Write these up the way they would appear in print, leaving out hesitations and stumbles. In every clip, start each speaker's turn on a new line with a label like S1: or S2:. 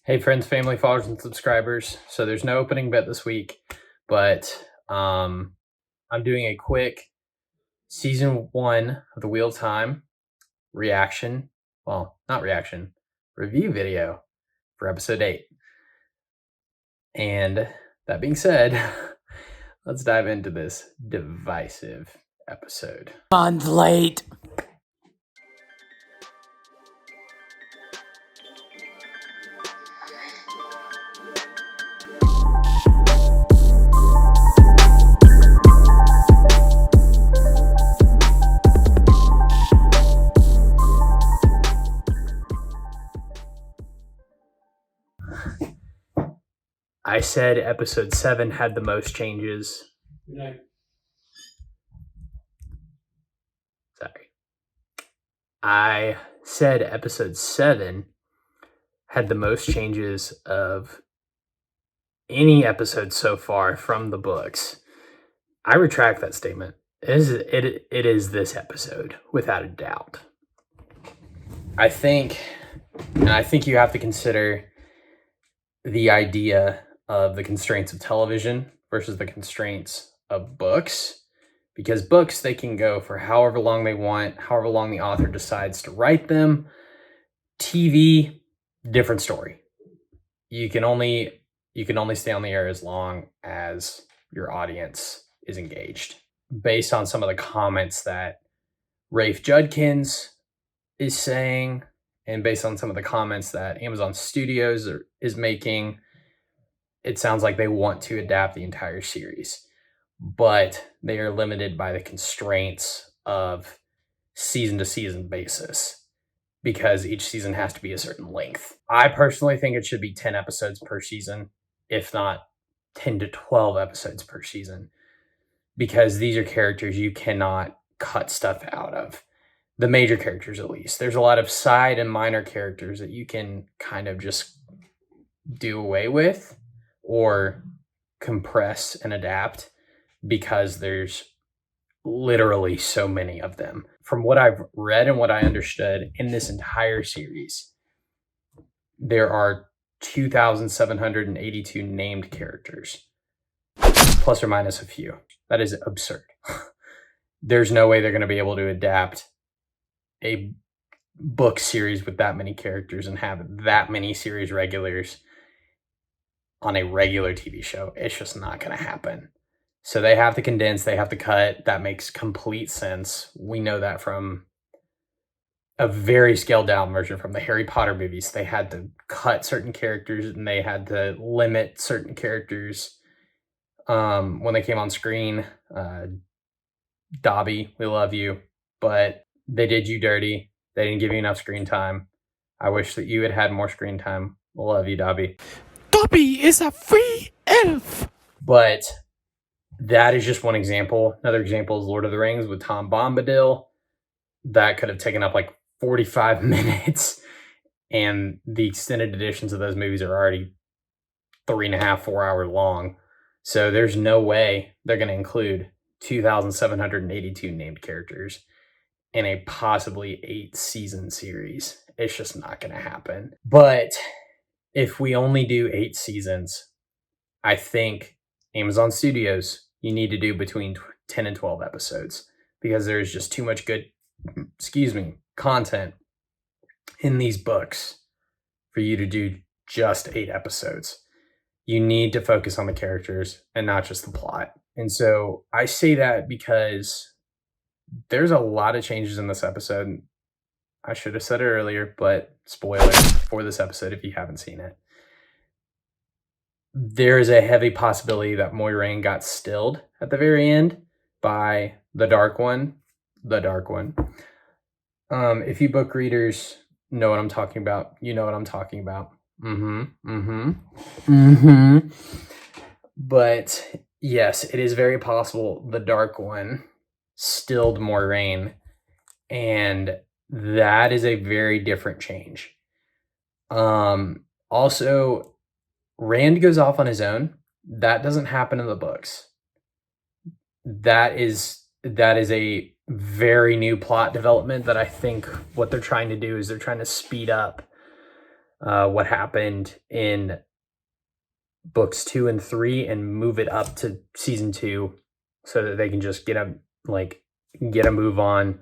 S1: Hey friends, family, followers, and subscribers. So there's no opening bit this week, but I'm doing a quick season 1 of the Wheel of Time reaction. Well, not reaction, review video for episode 8. And that being said, let's dive into this divisive episode.
S2: Month late.
S1: I said episode 7 had the most changes. Sorry. I said episode 7 had the most changes of any episode so far from the books. I retract that statement. It is this episode, without a doubt. I think you have to consider the idea of the constraints of television versus the constraints of books. Because books, they can go for however long they want, however long the author decides to write them. TV, different story. You can only stay on the air as long as your audience is engaged. Based on some of the comments that Rafe Judkins is saying, and based on some of the comments that Amazon Studios is making, it sounds like they want to adapt the entire series, but they are limited by the constraints of season-to-season basis because each season has to be a certain length. I personally think it should be 10 episodes per season, if not 10 to 12 episodes per season, because these are characters you cannot cut stuff out of. The major characters, at least. There's a lot of side and minor characters that you can kind of just do away with or compress and adapt because there's literally so many of them. From what I've read and what I understood in this entire series, there are 2,782 named characters, plus or minus a few. That is absurd. There's no way they're going to be able to adapt a book series with that many characters and have that many series regulars on a regular TV show. It's just not going to happen. So they have to condense, they have to cut. That makes complete sense. We know that from a very scaled down version from the Harry Potter movies. They had to cut certain characters and they had to limit certain characters when they came on screen. Dobby, we love you, but they did you dirty. They didn't give you enough screen time. I wish that you had had more screen time. Love you, Dobby.
S2: Dobby is a free elf.
S1: But that is just one example. Another example is Lord of the Rings with Tom Bombadil. That could have taken up like 45 minutes. And the extended editions of those movies are already 3.5, 4 hours long. So there's no way they're going to include 2,782 named characters in a possibly 8-season series. It's just not going to happen. But if we only do 8 seasons, I think Amazon Studios, you need to do between 10 and 12 episodes because there's just too much good, content in these books for you to do just 8 episodes. You need to focus on the characters and not just the plot. And so I say that because there's a lot of changes in this episode. I should have said it earlier, but spoiler for this episode if you haven't seen it. There is a heavy possibility that Moiraine got stilled at the very end by the Dark One. The Dark One. If you book readers know what I'm talking about, you know what I'm talking about. But yes, it is very possible the Dark One stilled Moiraine, and that is a very different change. Also, Rand goes off on his own. That doesn't happen in the books. That is a very new plot development that I think what they're trying to do is they're trying to speed up what happened in books 2 and 3 and move it up to season 2 so that they can just get a move on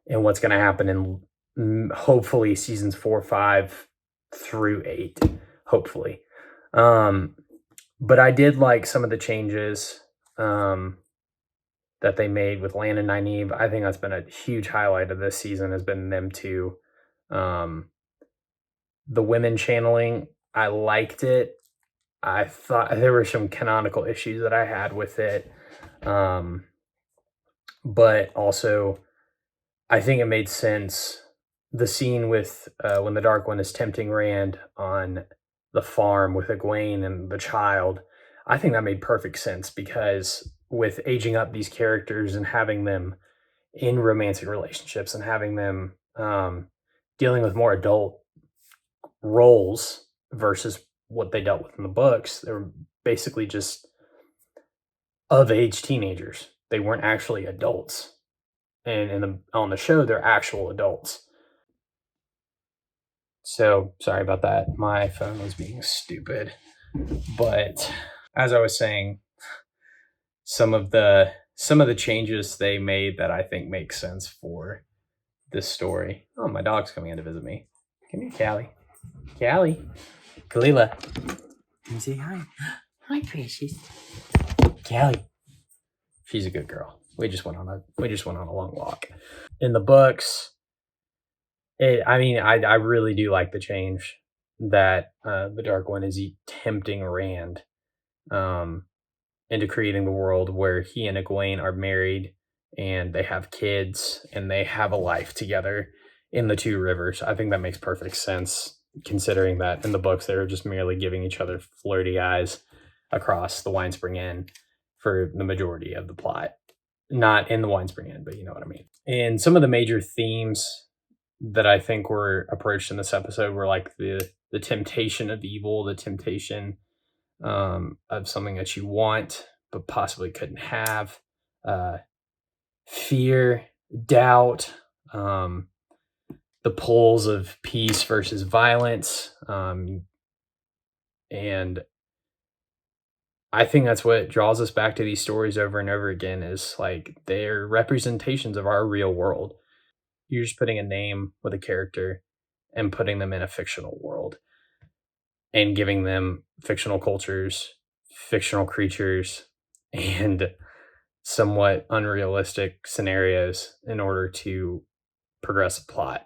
S1: and what's going to happen in hopefully seasons 4, 5 through 8, hopefully. But I did like some of the changes that they made with Lan and Nynaeve. I think that's been a huge highlight of this season, has been them two. The women channeling, I liked it. I thought there were some canonical issues that I had with it. But also, I think it made sense. The scene with when the Dark One is tempting Rand on the farm with Egwene and the child, I think that made perfect sense because with aging up these characters and having them in romantic relationships and having them dealing with more adult roles versus what they dealt with in the books, they were basically just of age teenagers. They weren't actually adults. And on the show, they're actual adults. So sorry about that. My phone was being stupid. But as I was saying, some of the changes they made that I think make sense for this story. Oh, my dog's coming in to visit me. Come here, Callie. Callie. Kalila. Can you say hi? Hi, precious. Callie. She's a good girl. We just went on a long walk. In the books, I really do like the change that the Dark One is tempting Rand into creating the world where he and Egwene are married and they have kids and they have a life together in the Two Rivers. I think that makes perfect sense, considering that in the books they were just merely giving each other flirty eyes across the Winespring Inn for the majority of the plot. Not in the Winespring Inn, but you know what I mean. And some of the major themes that I think were approached in this episode were like the temptation of evil, the temptation of something that you want but possibly couldn't have, fear, doubt, the poles of peace versus violence, and I think that's what draws us back to these stories over and over again, is like they're representations of our real world. You're just putting a name with a character and putting them in a fictional world and giving them fictional cultures, fictional creatures, and somewhat unrealistic scenarios in order to progress a plot.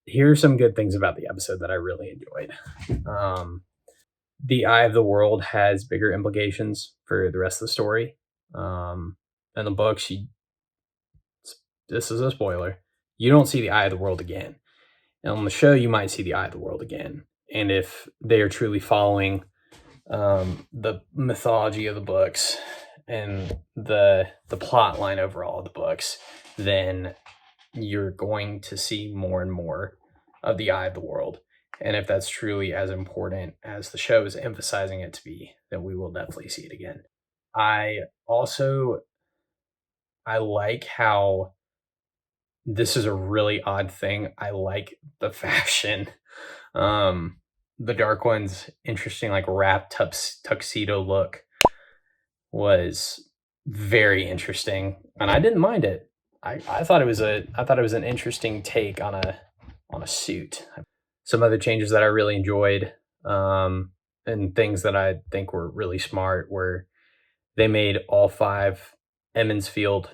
S1: Here are some good things about the episode that I really enjoyed. The Eye of the World has bigger implications for the rest of the story. In the books, this is a spoiler, you don't see the Eye of the World again. And on the show, you might see the Eye of the World again. And if they are truly following the mythology of the books and the plot line overall of the books, then you're going to see more and more of the Eye of the World. And if that's truly as important as the show is emphasizing it to be, then we will definitely see it again. I like how this is a really odd thing. I like the fashion. The Dark One's interesting, like wrap tuxedo look was very interesting, and I didn't mind it. I thought it was an interesting take on a suit. Some other changes that I really enjoyed, and things that I think were really smart, were they made all 5 Emmons Field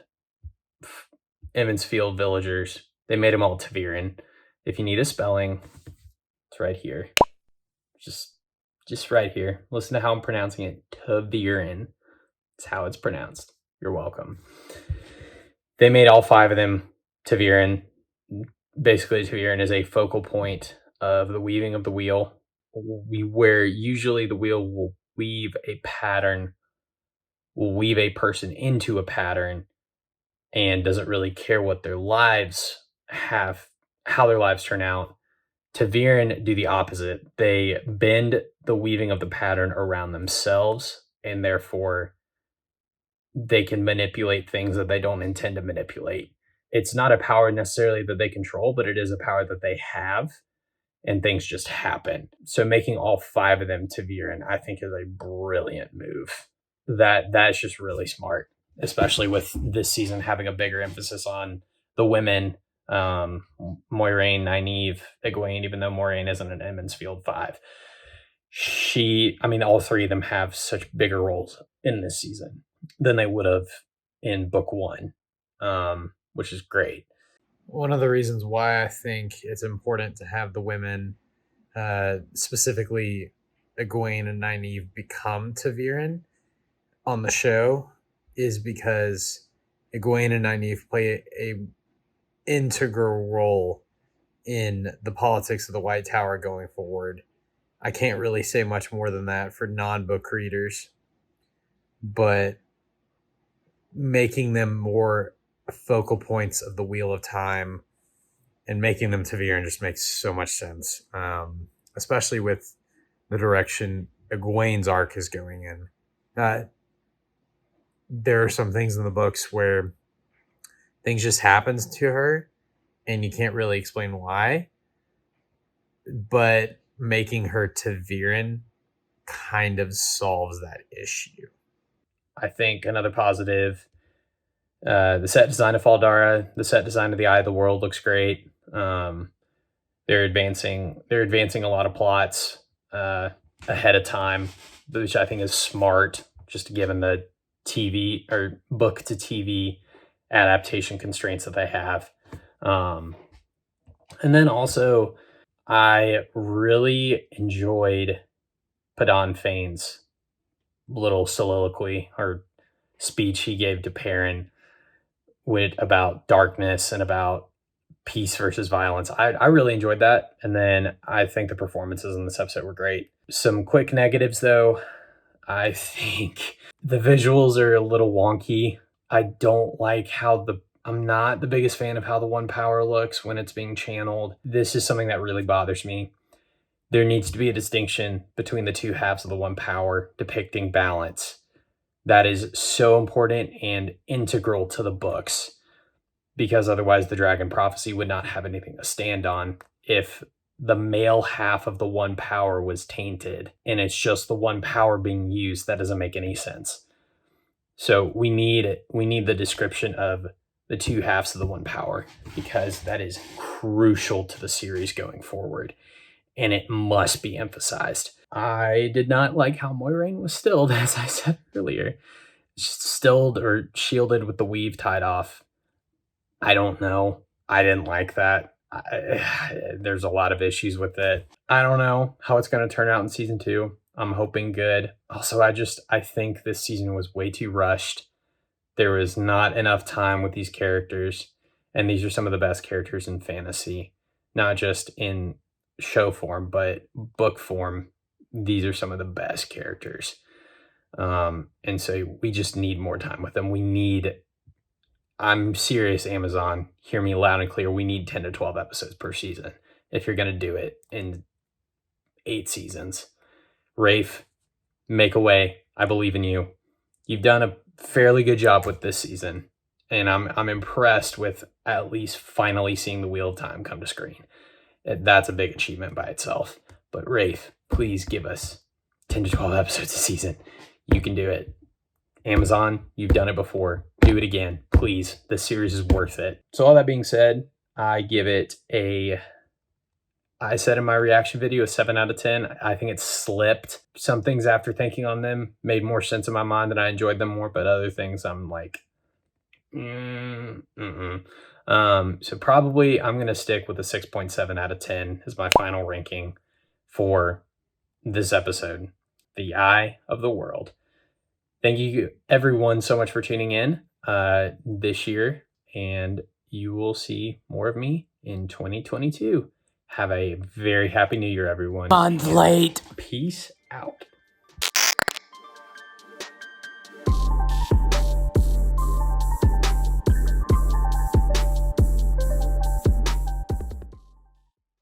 S1: villagers. They made them all Taviran. If you need a spelling, it's right here. Just right here. Listen to how I'm pronouncing it. Taviran. It's how it's pronounced. You're welcome. They made all 5 of them Taviran. Basically, Taviran is a focal point of the weaving of the wheel, where usually the wheel will weave a person into a pattern, and doesn't really care what their lives how their lives turn out. Taviran do the opposite. They bend the weaving of the pattern around themselves, and therefore they can manipulate things that they don't intend to manipulate. it's not a power necessarily that they control, but it is a power that they have, and things just happen. So making all 5 of them Taviran, I think, is a brilliant move. That's just really smart, especially with this season having a bigger emphasis on the women. Moiraine, Nynaeve, Egwene, even though Moiraine isn't an Emond's Field 5. All 3 of them have such bigger roles in this season than they would have in book 1, which is great.
S3: One of the reasons why I think it's important to have the women, specifically Egwene and Nynaeve, become Taviran on the show is because Egwene and Nynaeve play a integral role in the politics of the White Tower going forward. I can't really say much more than that for non-book readers, but making them more focal points of the Wheel of Time and making them Taviran just makes so much sense, especially with the direction Egwene's arc is going in. There are some things in the books where things just happen to her and you can't really explain why, but making her Taviran kind of solves that issue.
S1: I think another positive, the set design of Faldara, the set design of the Eye of the World looks great. They're advancing a lot of plots ahead of time, which I think is smart, just given the TV or book to TV adaptation constraints that they have. And then also, I really enjoyed Padan Fane's little soliloquy or speech he gave to Perrin about darkness and about peace versus violence. I really enjoyed that. And then I think the performances in this episode were great. Some quick negatives, though. I think the visuals are a little wonky. I don't like I'm not the biggest fan of how the one power looks when it's being channeled. This is something that really bothers me. There needs to be a distinction between the 2 halves of the one power, depicting balance. That is so important and integral to the books, because otherwise the Dragon Prophecy would not have anything to stand on if the male half of the one power was tainted and it's just the one power being used. That doesn't make any sense. So we need the description of the 2 halves of the one power, because that is crucial to the series going forward, and it must be emphasized. I did not like how Moiraine was stilled, as I said earlier. Stilled or shielded with the weave tied off. I don't know. I didn't like that. There's a lot of issues with it. I don't know how it's going to turn out in season 2. I'm hoping good. Also, I think this season was way too rushed. There was not enough time with these characters, and these are some of the best characters in fantasy, not just in show form, but book form. These are some of the best characters. And so we just need more time with them. I'm serious, Amazon, hear me loud and clear. We need 10 to 12 episodes per season if you're going to do it in 8 seasons. Rafe, make a way. I believe in you. You've done a fairly good job with this season, and I'm impressed with at least finally seeing the Wheel of Time come to screen. That's a big achievement by itself. But Rafe, please give us 10 to 12 episodes a season. You can do it. Amazon, you've done it before. Do it again, please. This series is worth it. So all that being said, I give it I said in my reaction video, a 7 out of 10. I think it slipped. Some things after thinking on them made more sense in my mind, and I enjoyed them more, but other things I'm like, So probably I'm going to stick with a 6.7 out of 10 as my final ranking for this episode, The Eye of the World. Thank you everyone so much for tuning in this year, and you will see more of me in 2022. Have a very happy new year, everyone.
S2: Month late.
S1: Peace out.